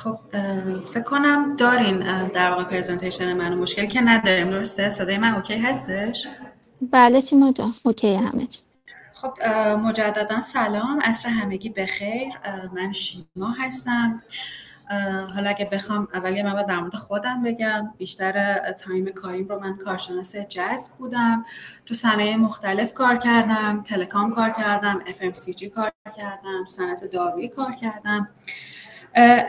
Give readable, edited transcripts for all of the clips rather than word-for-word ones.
خب فکر کنم دارین در واقع پرزنتیشن منو مشکل که نداریم، درسته؟ صدای من اوکی هستش؟ بله شیما جان، اوکی همه چی. خب مجددا سلام، عصر همگی بخیر. من شیما هستم. حالا اگه بخوام اولی من در مورد خودم بگم، بیشتر تایم کاریم رو من کارشناس جذب بودم، تو صنایع مختلف کار کردم، تلکام کار کردم، FMCG کار کردم، تو صنعت دارویی کار کردم.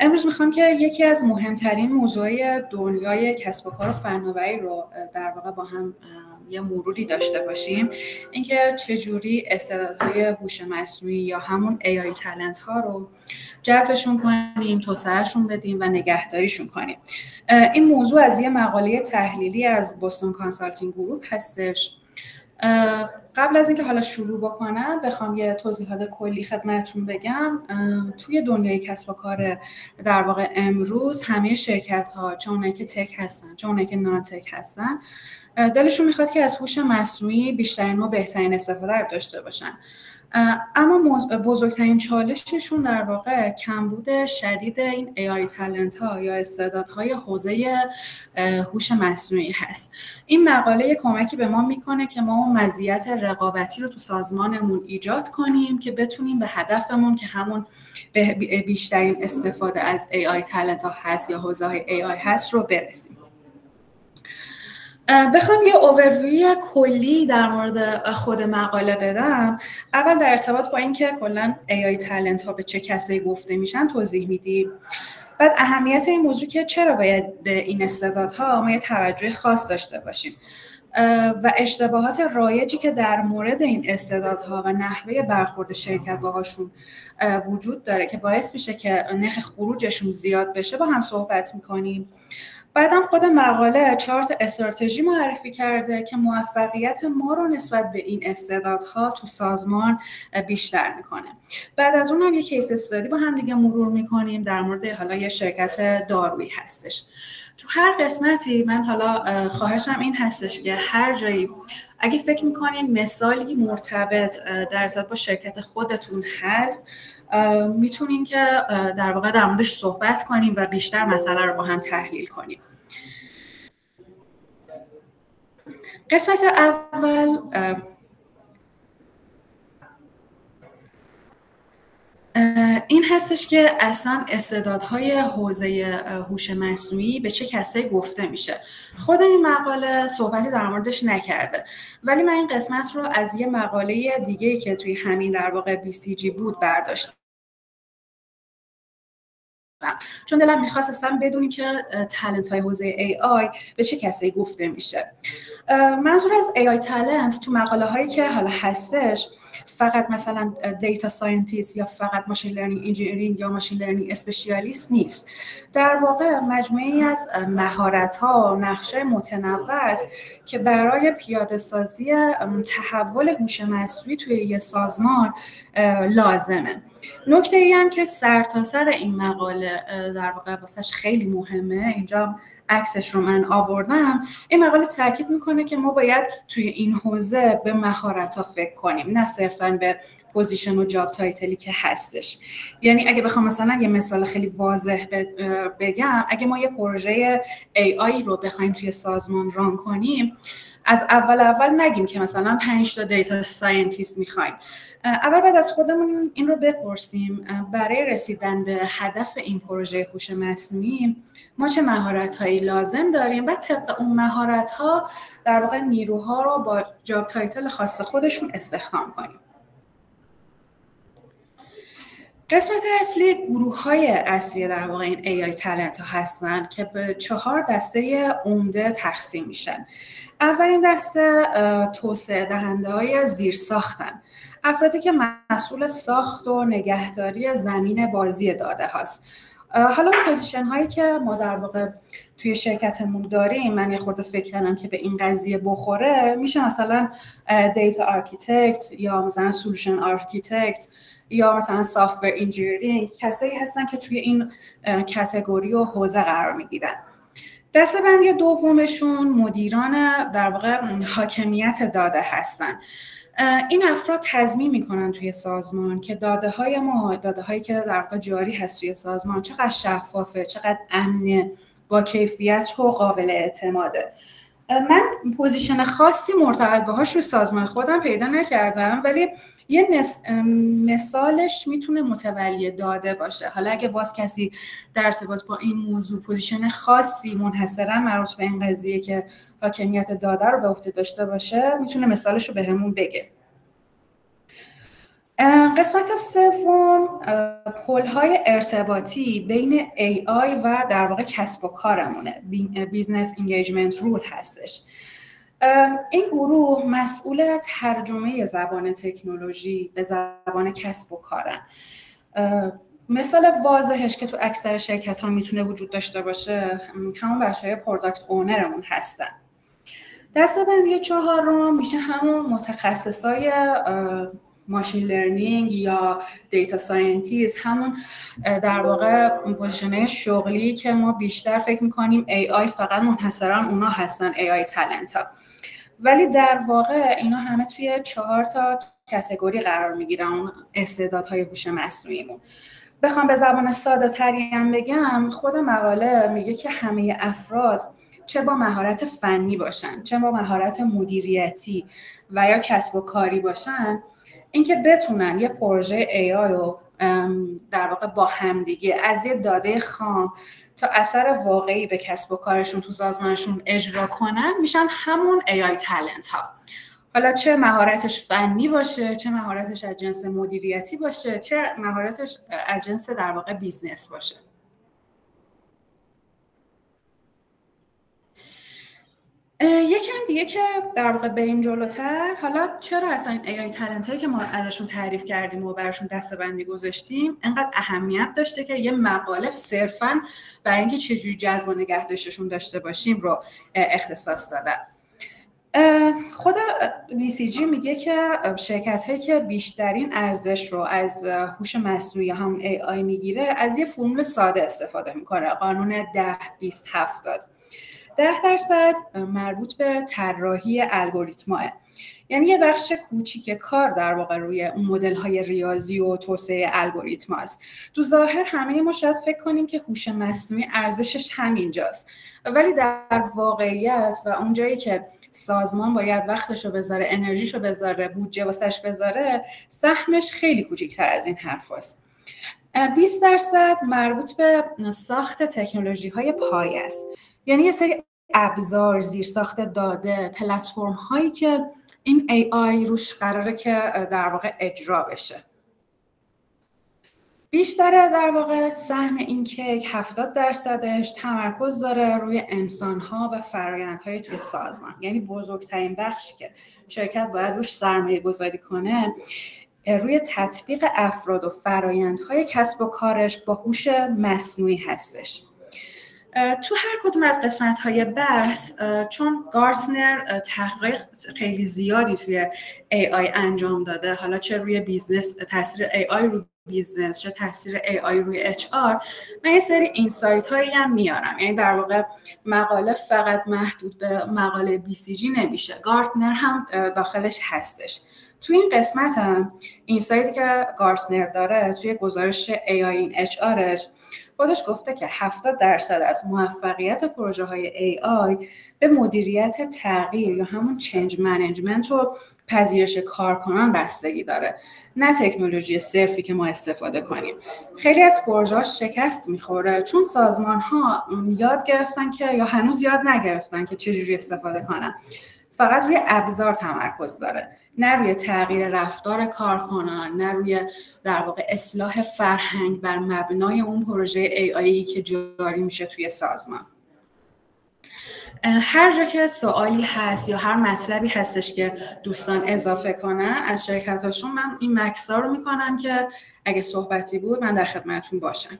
امروز میخوام که یکی از مهمترین موضوعی دنیای کسب و کار و فناوری رو در واقع با هم یه مروری داشته باشیم، اینکه چجوری استعدادهای هوش مصنوعی یا همون AI talent ها رو جذبشون کنیم، توسعهشون بدیم و نگهداریشون کنیم. این موضوع از یه مقاله تحلیلی از بوستون کانسالتینگ گروپ هستش. قبل از اینکه حالا شروع بکنم بخوام یه توضیحات کلی خدمتتون بگم، توی دنیای کسب و کار در واقع امروز همه شرکت‌ها، چه اونایی که تک هستن چه اونایی که نان تک هستن، دلشون میخواد که از هوش مصنوعی بیشترین و بهترین استفاده رو داشته باشن. اما بزرگترین چالششون در واقع کمبود شدید این AI talent ها یا استعدادهای حوزه هوش مصنوعی هست. این مقاله کمکی به ما میکنه که ما مزیت رقابتی رو تو سازمانمون ایجاد کنیم که بتونیم به هدفمون که همون بیشترین استفاده از AI talent ها هست یا حوزه های AI هست رو برسیم. بخوام یه اوورویو کلی در مورد خود مقاله بدم، اول در ارتباط با اینکه کلاً AI talent ها به چه کسایی گفته میشن توضیح میدیم. بعد اهمیت این موضوع که چرا باید به این استعدادها ما یه توجه خاص داشته باشیم و اشتباهات رایجی که در مورد این استعدادها و نحوه برخورد شرکت باهاشون وجود داره که باعث میشه که نرخ خروجشون زیاد بشه با هم صحبت میکنیم. بعدم خود مقاله 4 تا استراتژی معرفی کرده که موفقیت ما رو نسبت به این استعدادها تو سازمان بیشتر میکنه. بعد از اونم یک کیس استادی با هم دیگه مرور میکنیم در مورد حالا یه شرکت دارویی هستش. تو هر قسمتی من حالا خواهشم این هستش که هر جایی اگه فکر میکنین مثالی مرتبط در ارتباط با شرکت خودتون هست، میتونین که در واقع در موردش صحبت کنیم و بیشتر مسئله رو با هم تحلیل کنیم. قسمت اول این هستش که اصلا استعدادهای حوزه هوش مصنوعی به چه کسایی گفته میشه. خود این مقاله صحبتی در موردش نکرده، ولی من این قسمت رو از یه مقاله دیگه‌ای که توی همین در واقع BCG بود برداشتم، چون دلم میخواست اصلا بدونی که تالنت های حوزه AI به چه کسایی گفته میشه. منظور از AI talent تو مقاله هایی که حالا هستش فقط مثلا دیتا ساینتیست یا فقط ماشین لرنینگ انجینیرینگ یا ماشین لرنینگ اسپشیالیست نیست. در واقع مجموعه‌ای از مهارت‌ها، نقشه متنوع است که برای پیاده سازی تحول هوش مصنوعی توی یه سازمان لازمه. نکته ای هم که سرتاسر این مقاله در واقع واسش خیلی مهمه، اینجا عکسش رو من آوردم، این مقاله تاکید میکنه که ما باید توی این حوزه به مهارت‌ها فکر کنیم، نه صرفاً به پوزیشن و جاب تایتلی که هستش. یعنی اگه بخوام مثلا یه مثال خیلی واضح بگم، اگه ما یه پروژه AI رو بخوایم توی سازمان ران کنیم، از اول نگیم که مثلا 5 تا دیتا ساینتیست میخوایم. اول بعد از خودمون این رو بپرسیم برای رسیدن به هدف این پروژه هوش مصنوعی ما چه مهارت‌هایی لازم داریم و طبق اون مهارت‌ها در واقع نیروها رو با جاب تایتل خاص خودشون استخدام کنیم. قسمت اصلی گروه‌های اصلی در واقع این AI talent ها هستن که به 4 دسته عمده تقسیم میشن. اولین دسته توسعه دهنده‌های زیرساختن، افرادی که مسئول ساخت و نگهداری زمین بازی داده هاست. حالا پوزیشن هایی که ما در واقع توی شرکتمون داریم، من یه خورده فکر کردم که به این قضیه بخوره، میشه مثلا دیتا آرکیتکت یا مثلا سولوشن آرکیتکت یا مثلا سافتور انجینیرینگ، کسایی هستن که توی این کاتگوری و حوزه قرار میگیرن. دسته‌بندی دومشون مدیران در واقع حاکمیت داده هستن. این افراد تضمین میکنن توی سازمان که داده‌های ما، داده‌هایی که در واقع جاری هست توی سازمان، چقدر شفافه، چقدر امنه، با کیفیت و قابل اعتماده. من پوزیشن خاصی مرتبط باهاش روی سازمان خودم پیدا نکردم، ولی یه مثالش میتونه متولی داده باشه. حالا اگه باز کسی در ارتباط با این موضوع پوزیشن خاصی منحصراً مربوط به این قضیه که حاکمیت داده رو به عهده داشته باشه، میتونه مثالش رو بهمون بگه. قسمت سوم پل‌های ارتباطی بین AI و در واقع کسب و کارمونه، بیزنس انگیجمنت رول هستش. این گروه مسئول ترجمه زبان تکنولوژی به زبان کسب و کارن. مثال واضحش که تو اکثر شرکت‌ها میتونه وجود داشته باشه همون بچه‌های پروداکت اونرمون هستن. دسته‌بندی چهارم میشه همون متخصصای ماشین لرنینگ یا دیتا ساینتیست، همون در واقع پوزیشن‌های شغلی که ما بیشتر فکر می‌کنیم AI فقط منحصراً اونا هستن، AI تالنت ها، ولی در واقع اینا همه توی 4 تا کاتگوری قرار میگیرن، استعدادهای هوش مصنوعیمون. بخوام به زبان ساده تری هم بگم، خود مقاله میگه که همه افراد چه با مهارت فنی باشن، چه با مهارت مدیریتی و یا کسب و کاری باشن، اینکه بتونن یه پروژه AI رو در واقع با همدیگه از یه داده خام تا اثر واقعی به کسب و کارشون تو سازمانشون اجرا کنن، میشن همون AI تالنت ها. حالا چه مهارتش فنی باشه، چه مهارتش از جنس مدیریتی باشه، چه مهارتش از جنس در واقع بیزنس باشه. یکم دیگه که در واقع بریم جلوتر، حالا چرا اصلا این AI تالنت هایی که ما ازشون تعریف کردیم و براشون دسته‌بندی گذاشتیم انقدر اهمیت داشته که یه مقاله صرفاً برای اینکه چجوری جذب و نگهداشتشون داشته باشیم رو اختصاص دادن. خود BCG میگه که شرکت هایی که بیشترین ارزش رو از هوش مصنوعی همون AI میگیره از یه فرمول ساده استفاده میکنه، قانون 10-20-70. 10% مربوط به طراحی الگوریتم‌ها، یعنی یه بخش کوچیک کار در واقع روی اون مدل‌های ریاضی و توسعه الگوریتم است. تو ظاهر همه ما شاید فکر کنیم که هوش مصنوعی ارزشش همینجاست، ولی در واقعیت و اون جایی که سازمان باید وقتشو بذاره، انرژیشو بذاره، بودجه واسش بذاره، سهمش خیلی کوچیک‌تر از این حرفاست. 20% مربوط به ساخت تکنولوژی‌های پایه است، یعنی یه سری ابزار، زیرساخت داده، پلتفرم هایی که این AI روش قراره که در واقع اجرا بشه. بیشتره در واقع سهم این کیک 70%ش تمرکز داره روی انسان‌ها و فرآیندهای توی سازمان، یعنی بزرگترین بخشی که شرکت باید روش سرمایه گذاری کنه روی تطبیق افراد و فرآیندهای کسب و کارش با هوش مصنوعی هستش. تو هر کدوم از قسمت‌های بحث، چون گارتنر تحقیق خیلی زیادی توی AI انجام داده، حالا چه روی بیزنس، تاثیر AI روی بیزنس، چه تاثیر AI روی HR، من یه سری اینسایت هایی هم میارم. یعنی در واقع مقاله فقط محدود به مقاله BCG نمیشه، گارتنر هم داخلش هستش. توی این قسمت هم اینسایتی که گارتنر داره توی گزارش AI in HRش خودش گفته که 70% از موفقیت پروژه های AI به مدیریت تغییر یا همون چنج منیجمنت و پذیرش کارکنان بستگی داره، نه تکنولوژی صرفی که ما استفاده کنیم. خیلی از پروژه ها شکست میخوره چون سازمان ها یاد گرفتن که یا هنوز یاد نگرفتن که چجوری استفاده کنن. فقط روی ابزار تمرکز داره، نه روی تغییر رفتار کارکنان، نه روی در واقع اصلاح فرهنگ بر مبنای اون پروژه AI که جاری میشه توی سازمان. هر جا که سوالی هست یا هر مطلبی هستش که دوستان اضافه کنن از شرکتاشون، من این مکسا رو میکنم که اگه صحبتی بود من در خدمتتون باشم.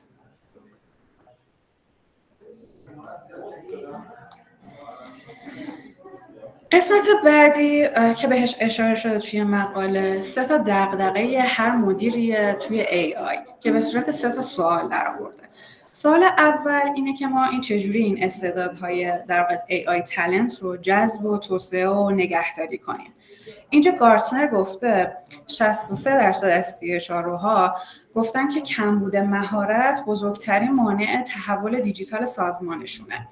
قسمت بعدی که بهش اشاره شده توی مقاله، 3 تا دغدغه هر مدیری توی AI که به صورت 3 تا سوال در آورده. سوال اول اینه که ما چجوری این استعدادهای در واقع AI تالنت رو جذب و توسعه و نگهداری کنیم. اینجا گارتنر گفته 63% از CHROها گفتن که کمبود مهارت بزرگترین مانع تحول دیجیتال سازمانشونه.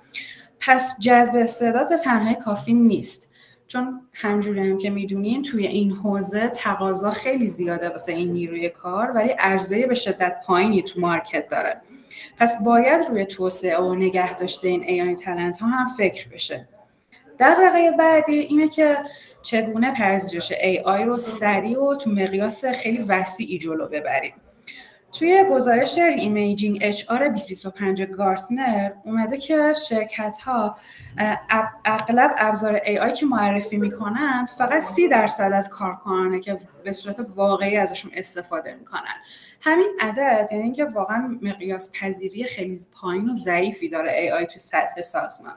پس جذب استعداد به تنهایی کافی نیست، چون همجوری هم که میدونین توی این حوزه تقاضا خیلی زیاده واسه این نیروی کار، ولی عرضه به شدت پایینی تو مارکت داره. پس باید روی توسعه و نگه داشته این AI تالنت ها هم فکر بشه. دغدغه بعدی اینه که چگونه پذیرش AI رو سریع و تو مقیاس خیلی وسیعی جلو ببریم. توی گزارش ایمیجینگ HR 2025 گارتنر اومده که شرکت‌ها اغلب ابزار AI که معرفی میکنن فقط 30% از کارکنانه که به صورت واقعی ازشون استفاده میکنن. همین عدد یعنی اینکه واقعا مقیاس پذیری خیلی پایین و ضعیفی داره AI تو سطح سازمان.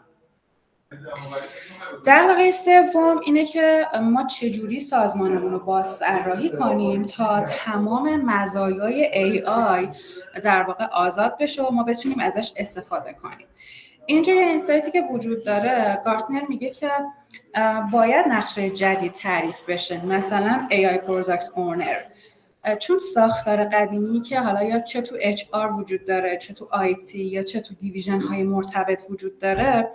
دغدغه سوم اینه که ما چجوری سازمانمون رو بازطراحی کنیم تا تمام مزایای AI در واقع آزاد بشه و ما بتونیم ازش استفاده کنیم. اینجا یه اینسایتی که وجود داره، گارتنر میگه که باید نقشه جدید تعریف بشه، مثلا AI Product Owner، چون ساختار قدیمی که حالا یا چه تو HR وجود داره، چه تو IT یا چه تو دیویژن های مرتبط وجود داره،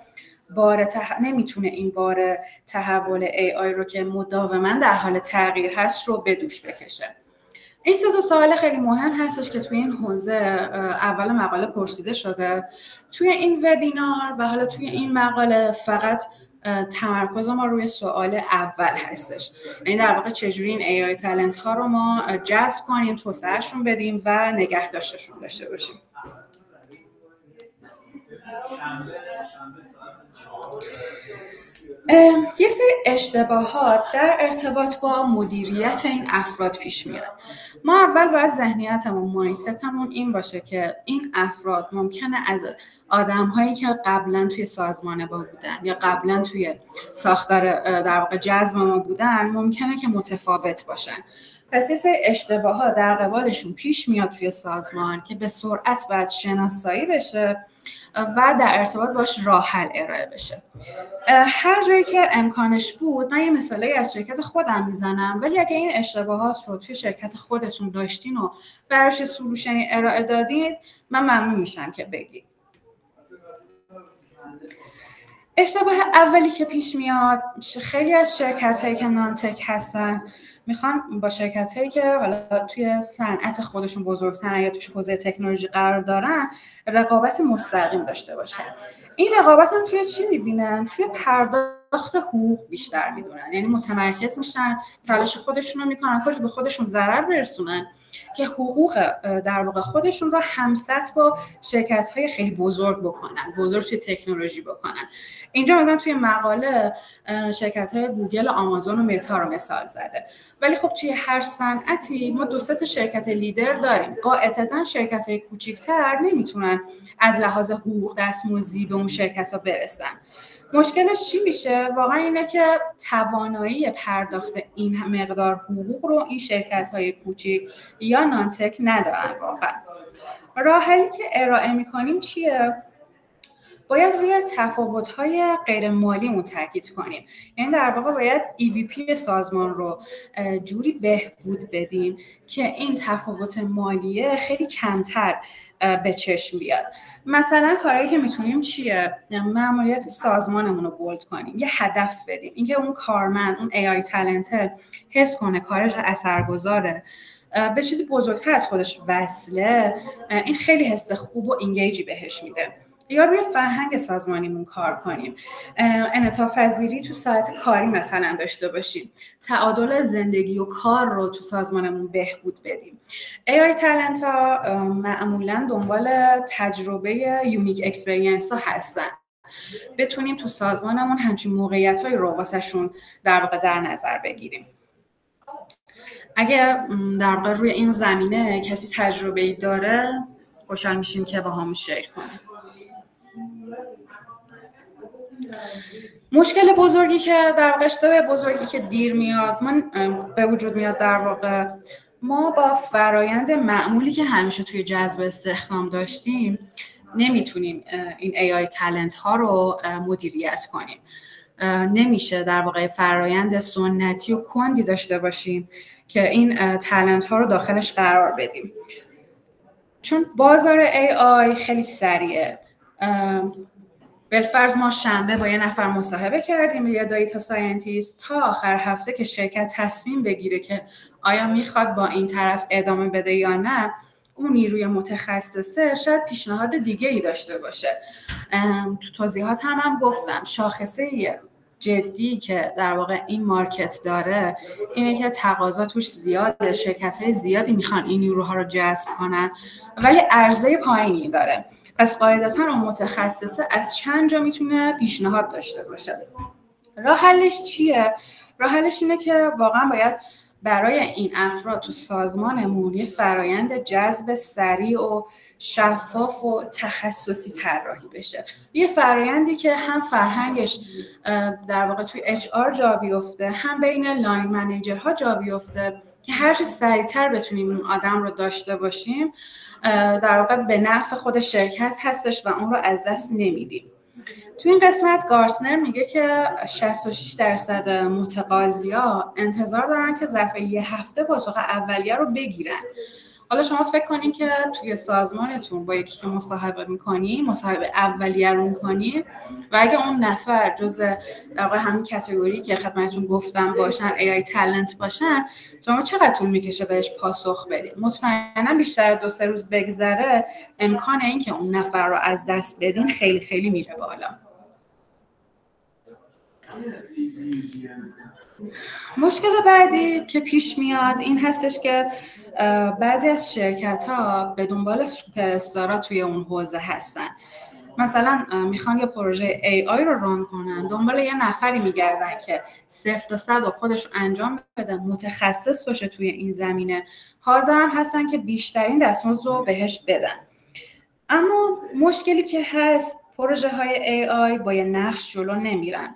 نمیتونه این بار تحول AI رو که مداوما در حال تغییر هست رو به دوش بکشه. این سه تا سوال خیلی مهم هستش که توی این حوزه اول مقاله پرسیده شده. توی این وبینار و حالا توی این مقاله فقط تمرکز ما روی سوال اول هستش، یعنی در واقع چجوری این AI تالنت ها رو ما جذب کنیم، توسعهشون بدیم و نگه داشتشون داشته باشیم. یه سری اشتباهات در ارتباط با مدیریت این افراد پیش میاد. ما اول باید ذهنیتمون، مایندستمون این باشه که این افراد ممکنه از آدم‌هایی که قبلا توی سازمان ما بودن یا قبلا توی ساختار در واقع جذب ما بودن ممکنه که متفاوت باشن. پس یه سری اشتباهات در قبالشون پیش میاد توی سازمان که به سرعت باید شناسایی بشه و در ارتباط باش راه حل ارائه بشه. هر جایی که امکانش بود، من یه مثالی از شرکت خودم میزنم، ولی اگه این اشتباهات رو توی شرکت خودتون داشتین و براش سولوشنی ارائه دادین، من ممنون میشم که بگید. اشتباه اولی که پیش میاد، خیلی از شرکت هایی که نانتک هستن میخوان با شرکت هایی که حالا توی صنعت خودشون بزرگترن یا توی حوزه تکنولوژی قرار دارن رقابت مستقیم داشته باشن. این رقابت هم توی چی میبینن؟ توی پرداخت حقوق بیشتر میدونن، یعنی متمرکز میشن، تلاش خودشون رو میکنن کلی به خودشون ضرر برسونن که حقوق در واقع خودشون رو همسط با شرکت‌های خیلی بزرگ بکنن، بزرگ توی تکنولوژی بکنن. اینجا مثلا توی مقاله شرکت‌های گوگل و آمازون و متا رو مثال زده. ولی خب توی هر صنعتی ما 2 تا شرکت لیدر داریم. قاعدتاً شرکت‌های کوچیک‌تر نمیتونن از لحاظ حقوق دستمزدی به اون شرکت‌ها برسن. مشکلش چی میشه؟ واقعا اینه که توانایی پرداخت این مقدار حقوق رو این شرکت‌های کوچیک یا نانتک ندارن. واقعا راه حلی که ارائه می‌کنیم چیه؟ باید روی تفاوت‌های غیر مالیمون تاکید کنیم. یعنی در واقع باید EVP سازمان رو جوری بهبود بدیم که این تفاوت مالیه خیلی کمتر به چشم بیاد. مثلا کارهایی که میتونیم چیه؟ ماموریت سازمانمون رو بولد کنیم، یه هدف بدیم، اینکه اون کارمند، اون AI تالنت حس کنه کارش اثرگذاره، به چیزی بزرگتر از خودش وصله. این خیلی حس خوب و اینگیجی بهش میده. یا روی فرهنگ سازمانیمون کار کنیم، انعطاف پذیری تو ساعت کاری مثلا داشته باشیم، تعادل زندگی و کار رو تو سازمانمون بهبود بدیم. AI تالنت ها معمولا دنبال تجربه یونیک اکسپریانس ها هستن، بتونیم تو سازمانمون همچین موقعیت های رو واسهشون در واقع در نظر بگیریم. اگه در واقع روی این زمینه کسی تجربه‌ای داره، خوشحال میشیم که با همون شیر کنیم. مشکل بزرگی که در واقع اشتباه بزرگی که دیر میاد به وجود میاد، در واقع ما با فرایند معمولی که همیشه توی جذب استخدام داشتیم نمیتونیم این AI تالنت ها رو مدیریت کنیم. نمیشه در واقع فرایند سنتی و کندی داشته باشیم که این تالنت ها رو داخلش قرار بدیم، چون بازار AI خیلی سریعه. بالفرض ما شنبه با یه نفر مصاحبه کردیم، یه دیتا ساینتیست، تا آخر هفته که شرکت تصمیم بگیره که آیا میخواد با این طرف ادامه بده یا نه، اون نیروی متخصصه شاید پیشنهاد دیگه ای داشته باشه. تو توضیحات هم گفتم شاخصه جدی که در واقع این مارکت داره اینه که تقاضا توش زیاده، شرکت‌های زیادی میخوان این نیروها رو جذب کنن، ولی عرضه پایینی داره. پس قاعدتاً اون متخصصه از چند جا میتونه پیشنهاد داشته باشه. راه حلش چیه؟ راه حلش اینه که واقعا باید برای این افراد تو سازمانمون یه فرایند جذب سریع و شفاف و تخصصی طراحی بشه. یه فرایندی که هم فرهنگش در واقع توی HR جا بیفته، هم بین لاین منیجرها جا بیفته، که هر چه سریعتر بتونیم اون آدم رو داشته باشیم در واقع به نفع خود شرکت هستش و اون رو از دست نمیدیم. تو این قسمت گارتنر میگه که 66% متقاضیا انتظار دارن که ظرف یه هفته پاسخ اولیه رو بگیرن. حالا شما فکر کنین که توی سازمانتون با یکی که مصاحبه میکنی، مصاحبه اولیه رو میکنی و اگه اون نفر جز در واقع همین کاتگوری که خدمتتون گفتم باشن، AI تالنت باشن، شما چقدر طول میکشه بهش پاسخ بدید؟ مطمئنا بیشتر 2-3 روز بگذره امکان این که اون نفر رو از دست بدین خیلی خیلی میره بالا. مشکل بعدی که پیش میاد این هستش که بعضی از شرکت‌ها به دنبال سوپر استارا توی اون حوزه هستن. مثلا میخوان یه پروژه AI رو ران کنن، دنبال یه نفری میگردن که 0 تا 100 رو خودش انجام بده، متخصص باشه توی این زمینه، حاضر هم هستن که بیشترین دستمزد رو بهش بدن. اما مشکلی که هست، پروژه های AI با یه نقش جلو نمیرن.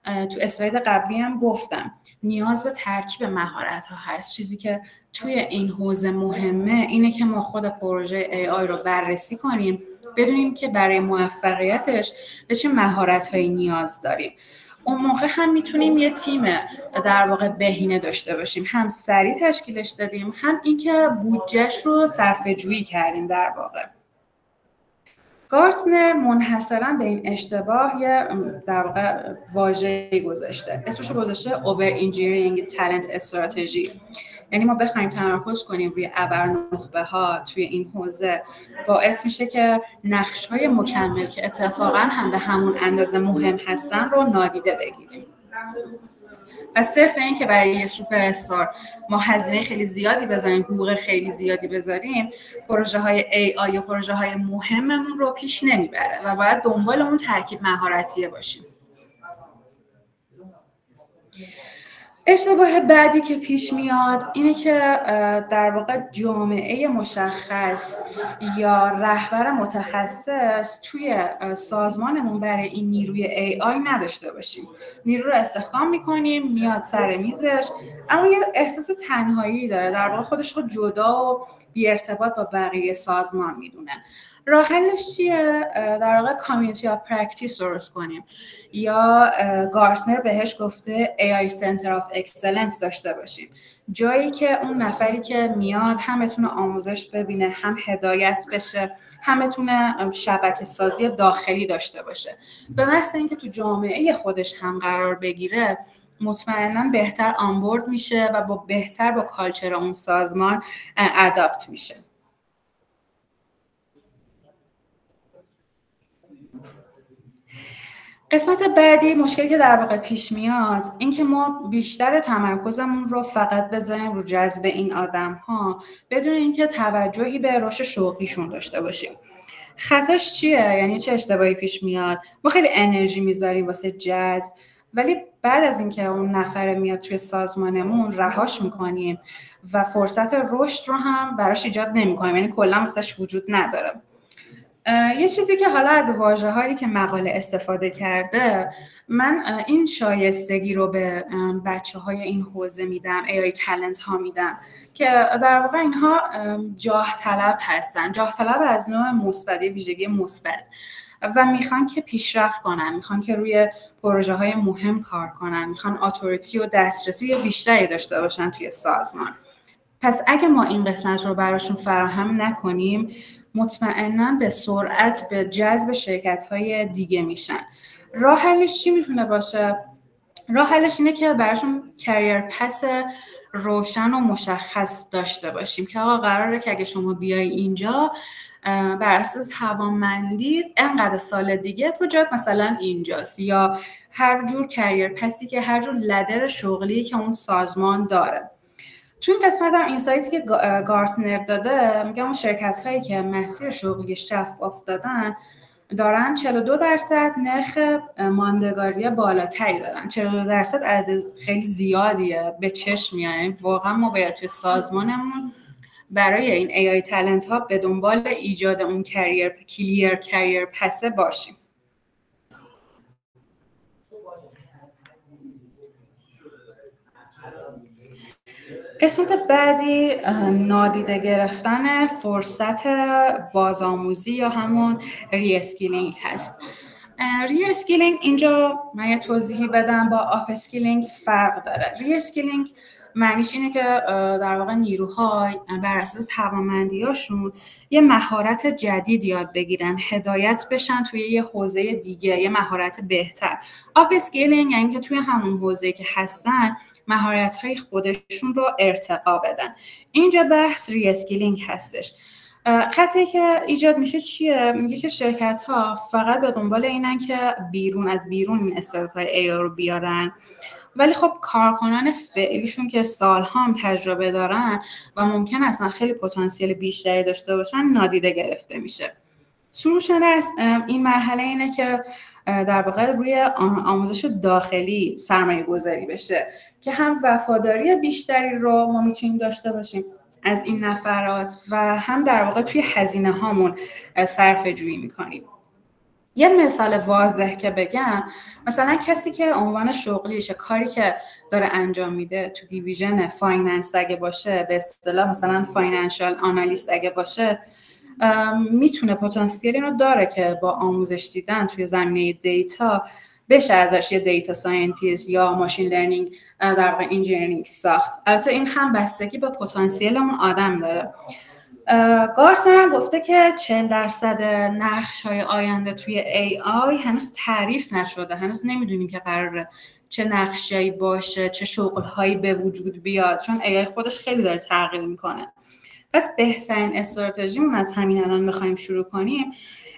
تو اسلاید قبلی هم گفتم نیاز به ترکیب مهارت ها هست. چیزی که توی این حوزه مهمه اینه که ما خود پروژه AI رو بررسی کنیم، بدونیم که برای موفقیتش به چه مهارت هایی نیاز داریم. اون موقع هم میتونیم یه تیم در واقع بهینه داشته باشیم، هم سریع تشکیلش دادیم، هم اینکه بودجهش رو صرفه جویی کردیم. در واقع گارتنر منحصراً به این اشتباه یه در واقع واژه‌ای گذاشته، اسمش رو گذاشته over engineering talent strategy. یعنی ما بخوایم تمرکز کنیم روی ابرنخبه ها توی این حوزه، باعث میشه که نقش‌های مکمل که اتفاقاً هم به همون اندازه مهم هستن رو نادیده بگیریم. و صرف این که برای یه سوپر استار ما هزینه خیلی زیادی بذاریم، حقوق خیلی زیادی بذاریم، پروژه های AI یا پروژه های مهممون رو پیش نمیبره و باید دنبال اون ترکیب مهارتیه باشیم. اشتباه بعدی که پیش میاد اینه که در واقع جامعه مشخص یا رهبر متخصص توی سازمانمون برای این نیروی AI نداشته باشیم. نیرو رو استخدام میکنیم، میاد سر میزش، اما یه احساس تنهایی داره، در واقع خودش رو جدا و بی ارتباط با بقیه سازمان میدونه. راه حلش چیه؟ در واقع کامیونیتی آف پرکتیس درست کنیم، یا گارتنر بهش گفته AI Center of Excellence داشته باشیم، جایی که اون نفری که میاد هم بتونه آموزش ببینه، هم هدایت بشه، هم بتونه شبکه سازی داخلی داشته باشه. به محض اینکه تو جامعه خودش هم قرار بگیره، مطمئنا بهتر آنبورد میشه و بهتر با کالچر اون سازمان اداپت میشه. قسمت بعدی، مشکلی که در واقع پیش میاد این که ما بیشتر تمرکزمون رو فقط بذاریم رو جذب این آدم‌ها بدون اینکه توجهی به رشد شغلیشون داشته باشیم. خطاش چیه؟ یعنی چه اشتباهی پیش میاد؟ ما خیلی انرژی میذاریم واسه جذب، ولی بعد از اینکه اون نفر میاد توی سازمانمون رهاش میکنیم و فرصت رشد رو هم براش ایجاد نمیکنیم، یعنی کلا واسش وجود نداره. یه چیزی که حالا از واژه‌هایی که مقاله استفاده کرده، من این شایستگی رو به بچه‌های این حوزه میدم، AI talent ها میدم که در واقع اینها جاه طلب هستن، جاه طلب از نوع مثبت، ویژگی مثبت، و میخوان که پیشرفت کنن، میخوان که روی پروژه های مهم کار کنن، میخوان اتوریتی و دسترسی بیشتری داشته باشن توی سازمان. پس اگه ما این قسمت رو براشون فراهم نکنیم، مطمئناً به سرعت به جذب شرکت‌های دیگه میشن. راه حلش چی میتونه باشه؟ راه حلش اینه که براشون کریر پس روشن و مشخص داشته باشیم که آقا قراره که اگه شما بیای اینجا بر اساس توانمندی انقدر سال دیگه تو جات مثلا اینجاست، یا هر جور کریر پسی که هر جور لدر شغلی که اون سازمان داره. تو این قسمت هم اینسایتی که گارتنر داده، میگه اون شرکت هایی که مسیر شغلی شفاف دارن 42% نرخ ماندگاری بالاتری دارن. 42% عدد خیلی زیادیه به چشم میاد. یعنی واقعا ما باید توی سازمانمون برای این AI talent ها به دنبال ایجاد اون کلیر کریر پسه باشیم. قسمت بعدی نادیده گرفتن فرصت بازآموزی یا همون ری اسکیلینگ هست. ری اسکیلینگ اینجا من یه توضیحی بدم، با آپ اسکیلینگ فرق داره. ری اسکیلینگ معنیش اینه که در واقع نیروها بر اساس توانمندیاشون یه مهارت جدید یاد بگیرن، هدایت بشن توی یه حوزه دیگه، یه مهارت بهتر. آپ اسکیلینگ یعنی که توی همون حوزه که هستن مهارت‌های خودشون رو ارتقا بدن. اینجا بحث ری اسکیلینگ هستش. خطایی که ایجاد میشه چیه؟ میگه که شرکت‌ها فقط به دنبال اینن که از بیرون این استعدادهای AI رو بیارن، ولی خب کارکنان فعلیشون که سالها هم تجربه دارن و ممکن اصلا خیلی پتانسیل بیشتری داشته باشن نادیده گرفته میشه. سلوشن این مرحله اینه که در واقع روی آموزش داخلی سرمایه گذاری بشه که هم وفاداری بیشتری رو ما میتونیم داشته باشیم از این نفرات و هم در واقع توی هزینه هامون صرفه جویی میکنیم. یه مثال واضح که بگم، مثلا کسی که عنوان شغلیشه، کاری که داره انجام میده تو دیویژن فایننس اگه باشه، به اصطلاح مثلا فاینانشال آنالیست اگه باشه، میتونه پتانسیلی رو داره که با آموزش دیدن توی زمینه دیتا بشه ازش یه دیتا ساینتیست یا ماشین لرنینگ در واقع انجینیرینگ ساخت. البته این هم بستگی به پتانسیل اون آدم داره. گارتنر هم گفته که 40% نقش‌های آینده توی AI هنوز تعریف نشده، هنوز نمیدونیم که قراره چه نقشایی باشه، چه شغل‌هایی به وجود بیاد، چون AI خودش خیلی داره تغییر میکنه. پس بهترین استراتژیمون از همین الان میخوایم شروع کنیم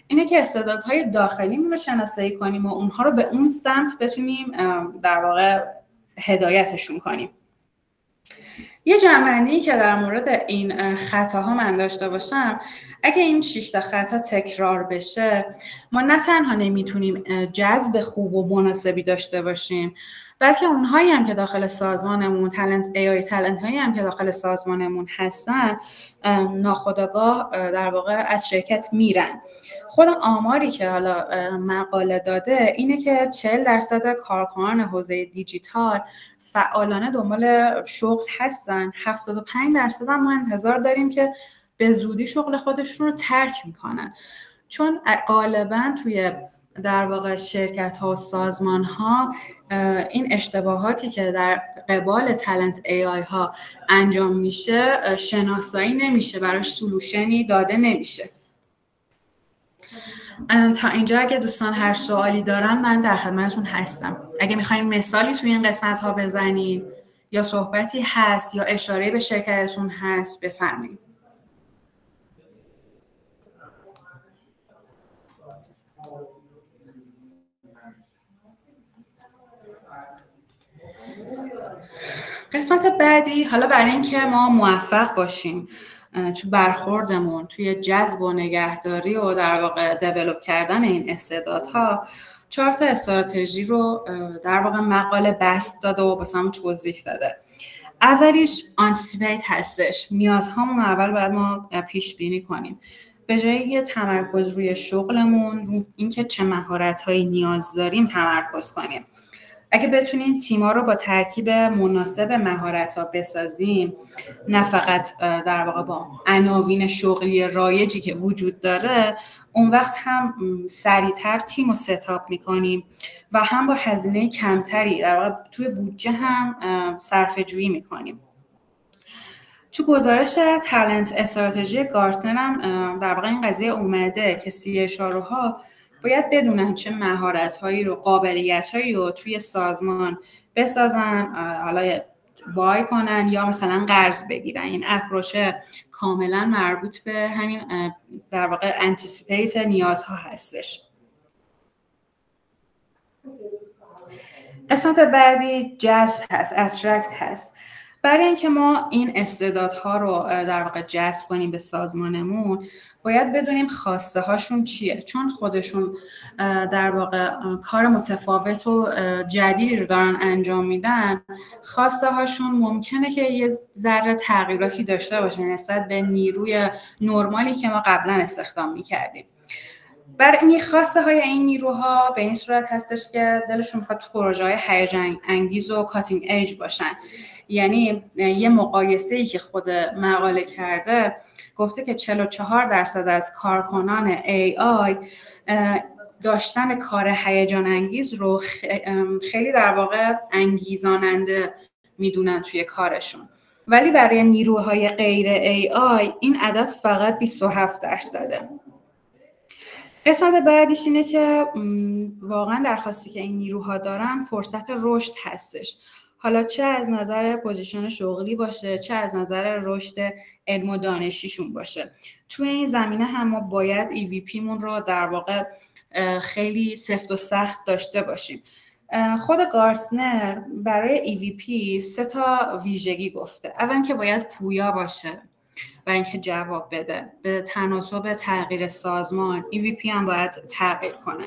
اینه که استعدادهای داخلیمون رو شناسایی کنیم و اونها رو به اون سمت بتونیم در واقع هدایتشون کنیم. یه جمعنی که در مورد این خطاها من داشته باشم، اگه این 6 تا خطا تکرار بشه، ما نه تنها نمیتونیم جذب خوب و مناسبی داشته باشیم، بلکه اونهایی هم که داخل سازمانمون AI talent هایی هم که داخل سازمانمون هستن ناخودآگاه در واقع از شرکت میرن. خود آماری که حالا مقاله داده اینه که 40% کارکنان حوزه دیجیتال فعالانه دنبال شغل هستن، 75% هم ما انتظار داریم که به زودی شغل خودشون رو ترک میکنن، چون غالبا توی در واقع شرکت ها و سازمان ها این اشتباهاتی که در قبال تالنت AI ها انجام میشه شناسایی نمیشه، براش سلوشنی داده نمیشه. تا اینجا اگه دوستان هر سوالی دارن من در خدمتتون هستم. اگه میخواین مثالی توی این قسمت ها بزنین یا صحبتی هست یا اشاره به شرکتتون هست بفرمایید. قسمت بعدی، حالا برای اینکه ما موفق باشیم تو برخوردمون توی جذب و نگهداری و در واقع دیولپ کردن این استعدادها 4 تا استراتژی رو در واقع مقاله بست داده و واسمون توضیح داده. اولیش آنتیسیپیت هستش. نیازهامون اول باید ما پیش بینی کنیم. به جای یه تمرکز روی شغلمون، رو اینکه چه مهارت‌هایی نیاز داریم تمرکز کنیم. اگه بتونیم تیما رو با ترکیب مناسب مهارت‌ها بسازیم، نه فقط در واقع با عناوین شغلی رایجی که وجود داره، اون وقت هم سریعتر تیم رو ستاپ می‌کنیم و هم با هزینه کمتری در واقع توی بودجه هم صرفه‌جویی می‌کنیم. تو گزارش تالنت استراتژی گارتنر هم در واقع این قضیه اومده که CHROها باید بدونن چه مهارت‌هایی رو، قابلیت‌هایی رو توی سازمان بسازن، حالا بای کنن یا مثلا قرض بگیرن. این اپروچ کاملا مربوط به همین در واقع انتیسیپیت نیازها هستش. قسمت بعدی جذب هست، اترکت هست. برای اینکه ما این استعدادها رو در واقع جذب کنیم به سازمانمون، باید بدونیم خواسته هاشون چیه، چون خودشون در واقع کار متفاوت و جدیدی رو دارن انجام میدن. خواسته هاشون ممکنه که یه ذره تغییراتی داشته باشه نسبت به نیروی نرمالی که ما قبلا استخدام میکردیم. برای این خواسته های این نیروها به این صورت هستش که دلشون میخواد تو پروژه های هیجان انگیز و کاتینگ ایج باشن. یعنی یه مقایسه‌ای که خود مقاله کرده گفته که 44% از کارکنان AI داشتن کار هیجان انگیز رو خیلی در واقع انگیزاننده میدونن توی کارشون، ولی برای نیروهای غیر AI این عدد فقط 27%. قسمت بعدیش اینه که واقعا درخواستی که این نیروها دارن فرصت رشد هستش، حالا چه از نظر پوزیشن شغلی باشه، چه از نظر رشد علم و دانشیشون باشه. توی این زمینه هم ما باید EVP مون رو در واقع خیلی سفت و سخت داشته باشیم. خود گارتنر برای EVP 3 ویژگی گفته. اول که باید پویا باشه و اینکه جواب بده به تناسب تغییر سازمان. EVP هم باید تغییر کنه.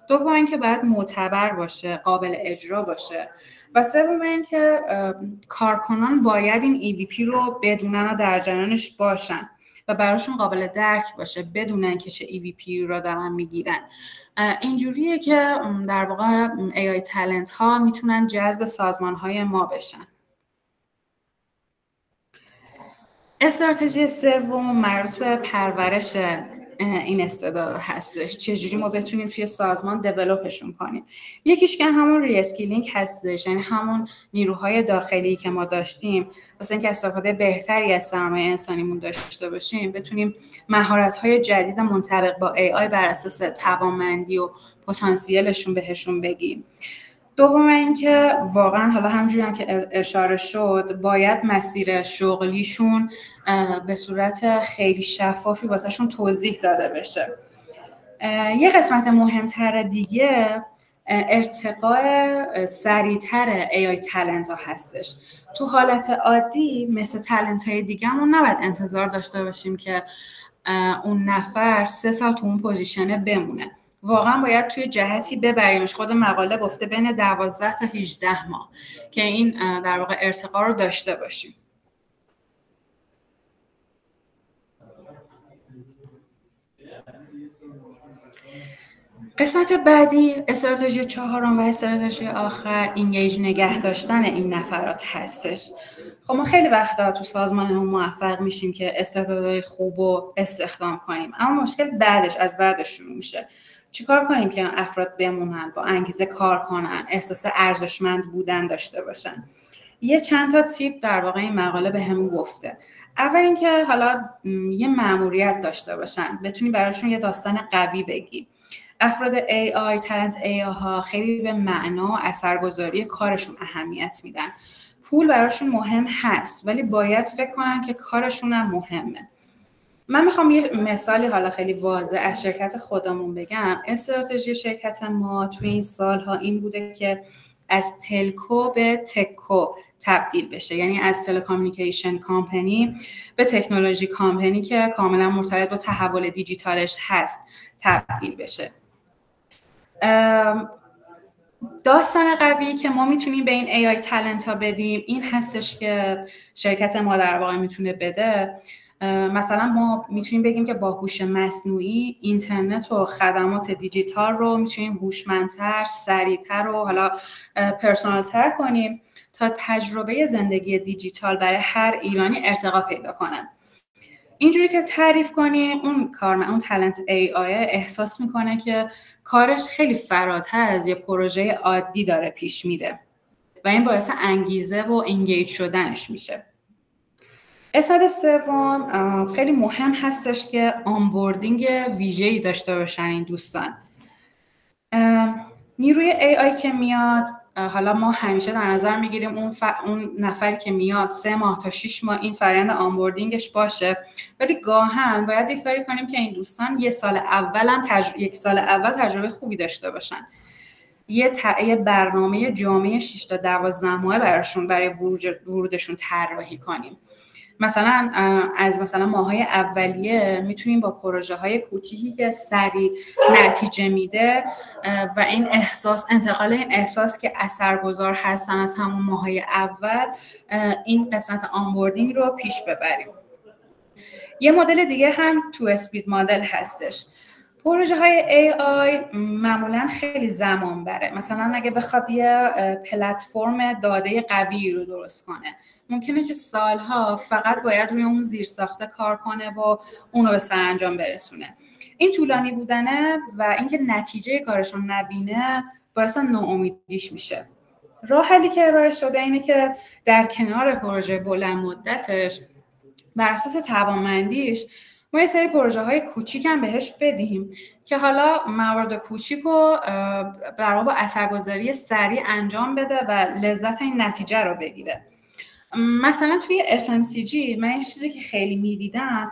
دوم اینکه باید معتبر باشه، قابل اجرا باشه و سوم اینکه کارکنان باید این EVP رو بدونن و در جریانش باشن و براشون قابل درک باشه، بدونن که چه EVP رو دارن میگیرن. اینجوریه که در واقع AI تالنت ها میتونن جذب سازمان های ما بشن. استراتژی سوم مربوط به پرورش این استعداد هستش. چجوری ما بتونیم توی سازمان دیولپشون کنیم. یکیش که همون ری اسکیلینگ هستش، یعنی همون نیروهای داخلی که ما داشتیم واسه اینکه استفاده بهتری از سرمایه انسانیمون داشته باشیم، بتونیم مهارت‌های جدید منطبق با AI بر اساس توانمندی و پتانسیلشون بهشون بگیم. دوم اینکه واقعا حالا همونجوری که اشاره شد باید مسیر شغلیشون به صورت خیلی شفافی واسهشون توضیح داده بشه. یه قسمت مهمتر دیگه ارتقاء سریعتر AI تالنت ها هستش. تو حالت عادی مثل تالنت های دیگه همون نباید انتظار داشته باشیم که اون نفر 3 سال تو اون پوزیشنه بمونه. واقعا باید توی جهتی ببریمش. خود مقاله گفته بین 12 تا 18 ماه که این در واقع ارتقا رو داشته باشیم. قسمت بعدی استراتژی چهارم و استراتژی آخر اینگیج نگه داشتن این نفرات هستش. خب ما خیلی وقتا تو سازمانمون موفق میشیم که استعدادهای خوب رو استخدام کنیم، اما مشکل بعدش شروع میشه. چیکار کنیم که افراد بمونن، با انگیزه کار کنن، احساس ارزشمند بودن داشته باشن؟ یه چند تا تیپ در واقع این مقاله به همون گفته. اول اینکه حالا یه مأموریت داشته باشن، بتونی براشون یه داستان قوی بگی. افراد AI تالنت AI ها خیلی به معنا و اثرگذاری کارشون اهمیت میدن. پول براشون مهم هست ولی باید فکر کنن که کارشون هم مهمه. من میخوام یه مثالی حالا خیلی واضح از شرکت خودمون بگم. استراتژی شرکت ما توی این سالها این بوده که از تلکو به تکو تبدیل بشه، یعنی از تلکامیونیکیشن کامپنی به تکنولوژی کامپنی که کاملا مرتبط با تحول دیجیتالش هست تبدیل بشه. داستان قوی که ما میتونیم به این AI تالنت ها بدیم این هستش که شرکت ما در واقع میتونه بده. مثلا ما میتونیم بگیم که با هوش مصنوعی اینترنت و خدمات دیجیتال رو میتونیم هوشمندتر، سریعتر و حالا پرسونالتر کنیم تا تجربه زندگی دیجیتال برای هر ایرانی ارتقا پیدا کنه. اینجوری که تعریف کنیم اون تالنت AI احساس میکنه که کارش خیلی فراتر از یه پروژه عادی داره پیش میره و این باعث انگیزه و انگیج شدنش میشه. قسمت سوم خیلی مهم هستش که آنبوردینگ ویژه‌ای داشته باشن این دوستان. نیروی AI که میاد، حالا ما همیشه در نظر میگیریم اون نفری که میاد 3 ماه تا 6 ماه این فرآیند آنبوردینگش باشه، ولی گاهن باید یک کاری کنیم که این دوستان یک سال اول تجربه خوبی داشته باشن. یه برنامه جامع 6 تا 12 ماهه براشون برای ورودشون طراحی کنیم. مثلا از ماهای اولیه میتونیم با پروژه های کوچیکی که سریع نتیجه میده و این انتقال این احساس که اثرگذار هستن از همون ماهای اول، این قسمت آنبوردینگ رو پیش ببریم. یه مدل دیگه هم تو اسپید مدل هستش. پروژه های AI معمولا خیلی زمان بره. مثلا اگه بخواد یه پلتفرم داده قوی رو درست کنه، ممکنه که سالها فقط باید روی اون زیرساخته کار کنه و اون رو به سرانجام برسونه. این طولانی بودنه و اینکه نتیجه کارشون نبینه باعث ناامیدیش میشه. راه حلی که ارائه شده اینه که در کنار پروژه بلند مدتش بر اساس توانمندیش ما یه سری پروژه های کوچیک هم بهش بدیم که حالا موارد کوچیک رو در واقع با اثرگذاری سریع انجام بده و لذت این نتیجه رو بگیره. مثلا توی FMCG من یه چیزی که خیلی میدیدم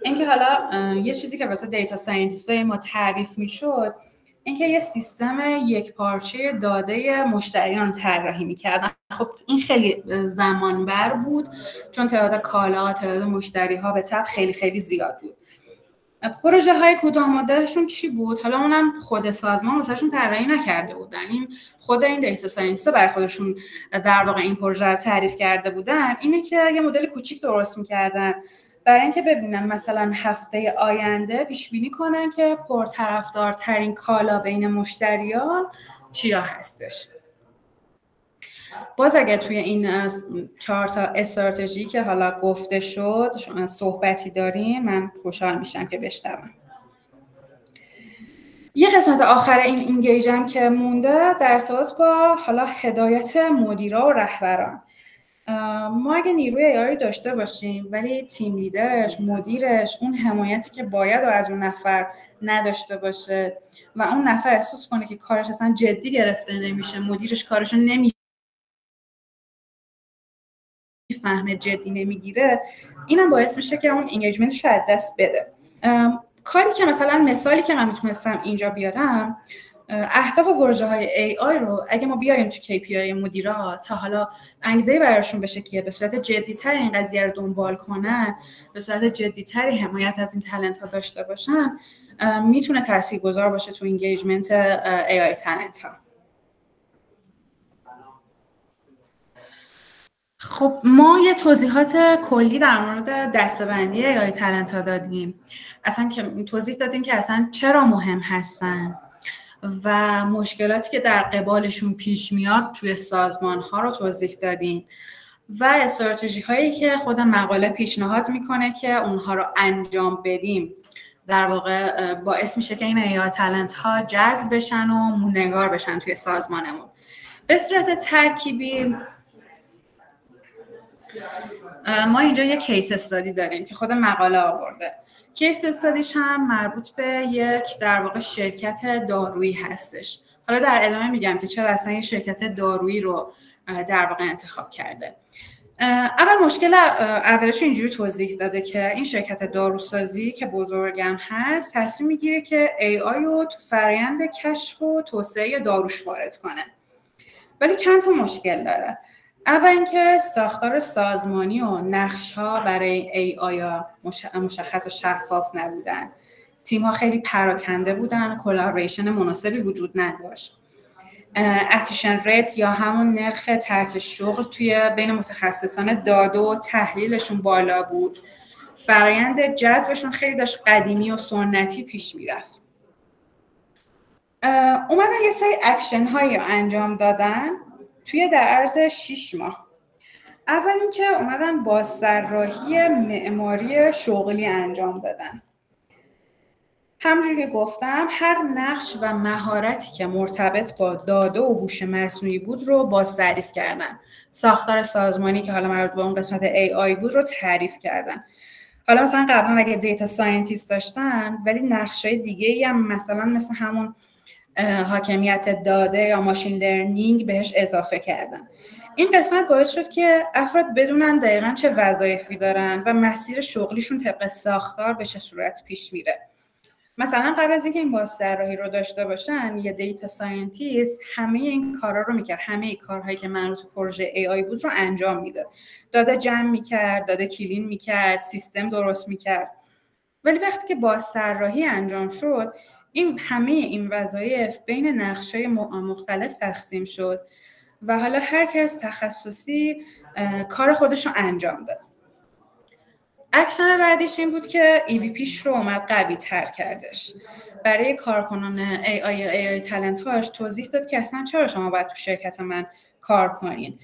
این که حالا یه چیزی که واسه دیتا ساینتیستای ما تعریف میشد اینکه یه سیستم یک پارچه داده مشتریان طراحی میکردن. خب این خیلی زمانبر بود چون تعداد کالا، تعداد مشتری ها به طب خیلی خیلی زیاد بود. پروژه های کوتاه مدتشون چی بود؟ حالا اونم خود سازمان واسهشون طراحی نکرده بودن، خود این دیتا ساینتیست برای خودشون در واقع این پروژه رو تعریف کرده بودن. اینه که یه مدل کوچیک درست میکردن برای اینکه ببینن مثلا هفته آینده پیش بینی کنن که پرطرفدارترین کالا بین مشتریان چیا هستش. باز اگه توی این 4 تا استراتژی که حالا گفته شد شما صحبتی داریم، من خوشحال میشم که بشنوم. یه قسمت آخر این اینگیجم که مونده در ارتباط با حالا هدایت مدیرا و رهبران. ما اگه نیروی AI داشته باشیم ولی تیم لیدرش، مدیرش اون حمایتی که باید و از اون نفر نداشته باشه و اون نفر احساس کنه که کارش اصلا جدی گرفته نمیشه، مدیرش کارشو نمیفهمه، جدی نمیگیره، اینم باعث میشه که اون انگیجمنتش رو از دست بده. کاری که مثالی که من میتونستم اینجا بیارم، اهداف پروژه های AI رو اگه ما بیاریم تو KPI مدیرا تا حالا انگیزه براشون بشه که به صورت جدی‌تر این قضیه رو دنبال کنن، به صورت جدی‌تری حمایت از این تالنت ها داشته باشن، میتونه تاثیرگذار باشه تو انگیجمنت AI تالنت ها. خب ما یه توضیحات کلی در مورد دسته‌بندی AI تالنت ها دادیم. اصلا که توضیح دادیم که اصلا چرا مهم هستن و مشکلاتی که در قبالشون پیش میاد توی سازمان ها رو توضیح دادیم و استراتژی هایی که خود مقاله پیشنهاد میکنه که اونها رو انجام بدیم در واقع باعث میشه که این AI تالنت ها جذب بشن و موندگار بشن توی سازمانمون. به صورت ترکیبی ما اینجا یک کیس استادی داریم که خود مقاله آورده. کیس استادیش هم مربوط به یک در واقع شرکت دارویی هستش. حالا در ادامه میگم که چرا اصلا یه شرکت دارویی رو در واقع انتخاب کرده. اول مشکل اولش اینجوری توضیح داده که این شرکت داروسازی که بزرگم هست تصمیم میگیره که AI رو تو فرآیند کشف و توسعه داروش وارد کنه. ولی چند تا مشکل داره. اول اینکه ساختار سازمانی و نقش‌ها برای AI مشخص و شفاف نبودن. تیم‌ها خیلی پراکنده بودن، کلابریشن مناسبی وجود نداشت. اتریشن ریت یا همون نرخ ترک شغل توی بین متخصصان داده و تحلیلشون بالا بود. فرآیند جذبشون خیلی داشت قدیمی و سنتی پیش میرفت. اومدن یه سری اکشن هایی انجام دادن توی در عرض 6 ماه. اول اینکه اومدن بازطراحی معماری شغلی انجام دادن. همونجوری که گفتم هر نقش و مهارتی که مرتبط با داده و هوش مصنوعی بود رو بازتعریف کردن. ساختار سازمانی که حالا مربوط به اون قسمت AI بود رو تعریف کردن. حالا مثلا قبلا اگه دیتا ساینتیست داشتن ولی نقشای دیگه‌ای هم مثلا مثل همون حاکمیت داده یا ماشین لرنینگ بهش اضافه کردن. این قسمت باعث شد که افراد بدونن دقیقاً چه وظایفی دارن و مسیر شغلیشون طبق ساختار به چه صورت پیش میره. مثلا قبل از اینکه این بازطراحی رو داشته باشن یه دیتا ساینتیست همه این کارا رو میکرد، همه کارهایی که مربوط به پروژه AI بود رو انجام میداد. داده جمع میکرد، داده کلین میکرد، سیستم درست میکرد. ولی وقتی که بازطراحی انجام شد همه این وظایف بین نقش‌های مختلف تقسیم شد و حالا هر کس تخصصی کار خودش رو انجام داد. اکشن بعدیش این بود که EVPش رو اومد قوی تر کردش. برای کارکنان AI تالنت هاش توضیح داد که اصلا چرا شما باید تو شرکت من کار کنین.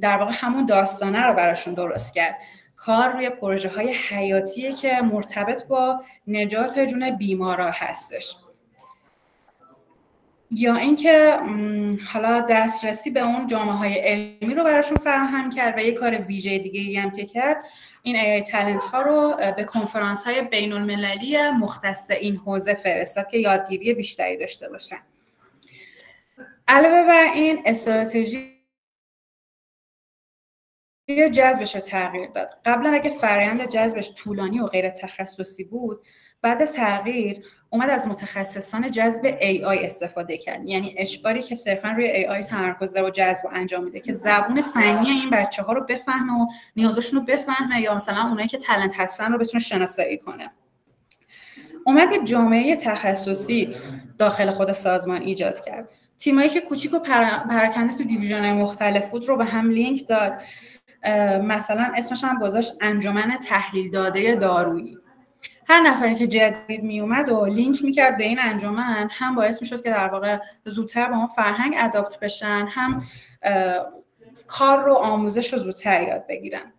در واقع همون داستانه رو براشون درست کرد. کار روی پروژه های حیاتیه که مرتبط با نجات جون بیمارا هستش. یا اینکه حالا دسترسی به اون جامعه‌های علمی رو براشون فراهم کرد و یه کار ویژه دیگه‌ای هم که کرد این AI تالنت ها رو به کنفرانس‌های بین‌المللی مختص این حوزه فرستاد که یادگیری بیشتری داشته باشن. علاوه بر این استراتژی جذبش رو تغییر داد. قبلا اگه فرآیند جذبش طولانی و غیر تخصصی بود، بعد تغییر اومد از متخصصان جذب AI استفاده کرد. یعنی اجباری که صرفا روی AI تمرکز داره و جذب انجام میده که زبون فنی این بچه‌ها رو بفهمه و نیازشون رو بفهمه یا مثلا اونایی که تالنت هستن رو بتونه شناسایی کنه. اومد یه جامعه تخصصی داخل خود سازمان ایجاد کرد. تیمایی که کوچیک و پراکنده تو دیویژن‌های مختلف بود رو به هم لینک داد. مثلا اسمش هم گذاشت انجمن تحلیل داده دارویی. هر نفری که جدید می اومد و لینک میکرد به این انجمن هم باعث میشد که در واقع زودتر با اون فرهنگ اداپت بشن، هم کار رو آموزش رو زودتر یاد بگیرن.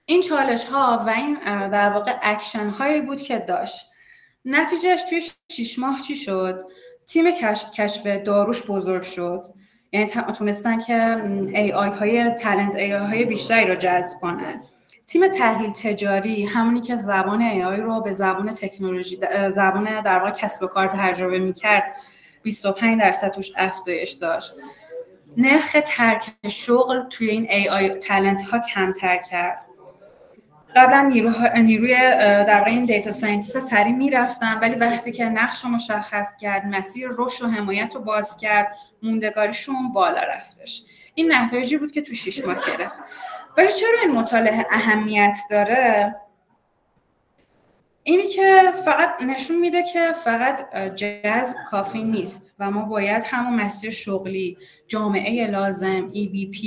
این چالش ها و این در واقع اکشن هایی بود که داشت. نتیجهش توی 6 ماه چی شد؟ تیم کشف داروش بزرگ شد. یعنی تونستن که تالنت AI های بیشتری رو جذب کنن. تیم تحلیل تجاری همونی که زبان AI رو به زبان تکنولوژی زبان در واقع کسب و کار تجربه میکرد 25% توش افزایش داشت. نرخ ترک شغل توی این AI تالنت ها کمتر کرد. قبلا نیروی در واقع این دیتا ساینتیست سریع میرفتن ولی وقتی که نقش رو مشخص کرد، مسیر رشد و حمایت رو باز کرد، موندگاریشون بالا رفتش. این نتایجی بود که تو 6 ماه گرفت. ولی چرا این مطالعه اهمیت داره؟ اینی که فقط نشون میده که فقط جذب کافی نیست و ما باید همون مسیر شغلی، جامعه لازم، EVP،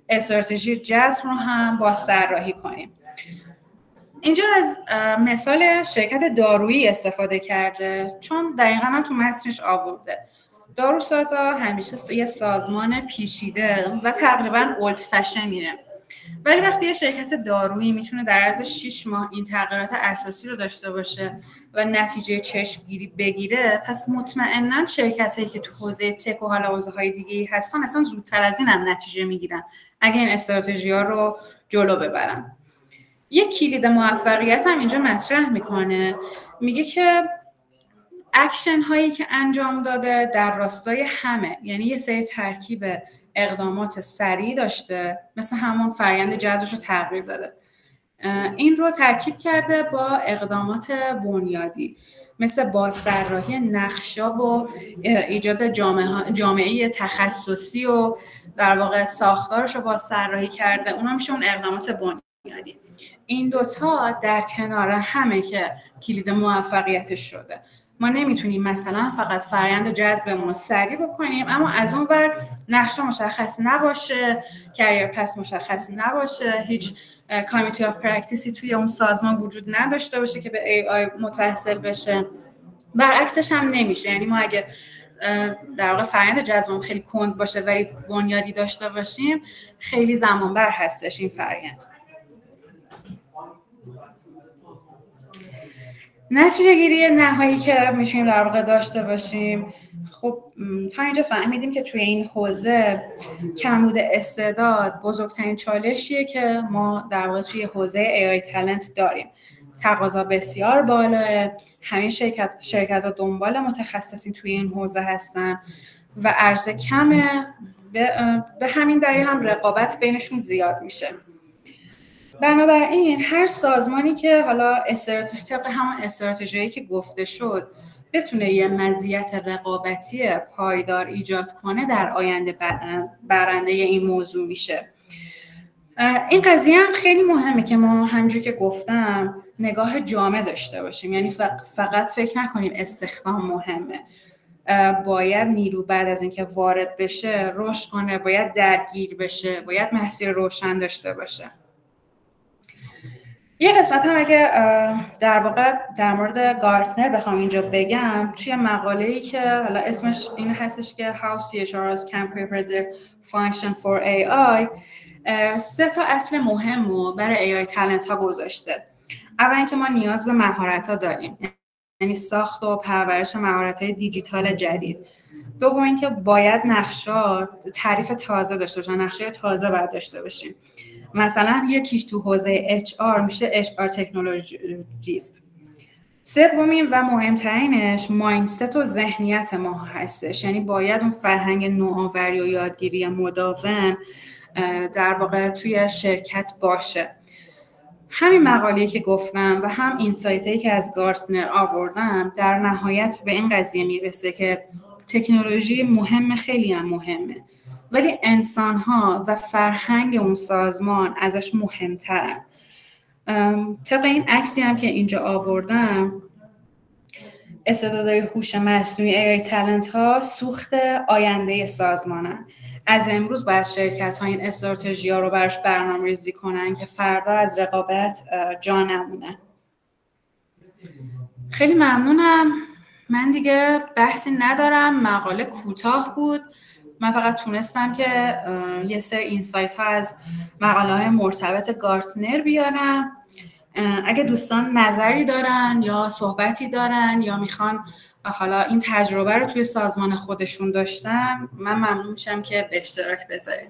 استراتژی جذب رو هم بازطراحی کنیم. اینجا از مثال شرکت دارویی استفاده کرده چون دقیقاً هم تو متنش آورده. داروسازا همیشه یه سازمان پیچیده و تقریباً اولد فشنیه. ولی وقتی یه شرکت دارویی میتونه در عرض 6 ماه این تغییرات اساسی رو داشته باشه و نتیجه چشمگیری بگیره، پس مطمئناً شرکتایی که تو حوزه تک و حالا حوزه‌های دیگه‌ای هستن اصلا زودتر از این هم نتیجه میگیرن اگه این استراتژی‌ها رو جلو ببرن. یک کلید موفقیت هم اینجا مطرح میکنه، میگه که اکشن هایی که انجام داده در راستای همه، یعنی یه سری ترکیب اقدامات سریع داشته مثل همون فرآیند جذبش رو تغییر داده. این رو ترکیب کرده با اقدامات بنیادی مثل بازطراحی نقشا و ایجاد جامعه تخصصی و در واقع ساختارش رو بازطراحی کرده. اونا میشه اون اقدامات بنیادی. این دوتا در کنار همه که کلید موفقیتش شده ما نمیتونیم مثلا فقط فرآیند جذبمون رو سریع بکنیم اما از اون ور نقشه مشخص نباشه، کریر پس مشخص نباشه، هیچ کامیتی آف پرکتیسی توی اون سازمان وجود نداشته باشه که به AI متصل بشه. برعکسش هم نمیشه. یعنی ما اگه در واقع فرآیند جذبمون خیلی کند باشه ولی بنیادی داشته باشیم، خیلی زمان بر هستش این فرآیند. نتیجه گیری نهایی که میتونیم در واقع داشته باشیم، خب تا اینجا فهمیدیم که توی این حوزه کمبود استعداد بزرگترین چالشیه که ما در واقع توی حوزه AI تالنت داریم. تقاضا بسیار بالاه، همه شرکت‌ها دنبال متخصصین توی این حوزه هستن و عرضه کمه، به همین دلیل هم رقابت بینشون زیاد میشه. بنابراین هر سازمانی که حالا طبق همون استراتژیایی که گفته شد بتونه یه مزیت رقابتی پایدار ایجاد کنه، در آینده برنده این موضوع میشه. این قضیه هم خیلی مهمه که ما همونجوری که گفتم نگاه جامع داشته باشیم. یعنی فقط فکر نکنیم استخدام مهمه، باید نیرو بعد از اینکه وارد بشه رشد کنه، باید درگیر بشه، باید مسیر روشن داشته باشه. یه قسمت هم اگه در واقع در مورد گارتنر بخوام اینجا بگم، توی مقاله‌ای که حالا اسمش این هستش که How CHROs can prepare their function for AI، 3 تا اصل مهم رو برای AI تالنت ها گذاشته. اول اینکه ما نیاز به مهارت ها داریم، یعنی ساخت و پرورش مهارت های دیجیتال جدید. دوم اینکه باید نقشه تعریف تازه داشته باشن، نقشه تازه باید داشته باشیم. مثلا یکیش تو حوزه HR میشه HR تکنولوژیست. سومین و مهمترینش مایندست و ذهنیت ما هستش. یعنی باید اون فرهنگ نوآوری و یادگیری مداوم در واقع توی شرکت باشه. همین مقاله‌ای که گفتم و هم اینسایتایی که از گارتنر آوردم در نهایت به این قضیه میرسه که تکنولوژی مهمه، خیلی هم مهمه، ولی انسان‌ها و فرهنگ اون سازمان ازش مهمترن. طبق این عکسی هم که اینجا آوردم، استعدادهای هوش مصنوعی AI تالنت ها سوخت آینده سازمانن. از امروز باید شرکت ها این استراتژی ها رو براش برنامه‌ریزی کنن که فردا از رقابت جا نمونن. خیلی ممنونم. من دیگه بحثی ندارم، مقاله کوتاه بود. من فقط تونستم که یه سری اینسایت ها از مقاله های مرتبط گارتنر بیارم. اگه دوستان نظری دارن یا صحبتی دارن یا میخوان حالا این تجربه رو توی سازمان خودشون داشتن، من ممنون میشم که به اشتراک بذارین.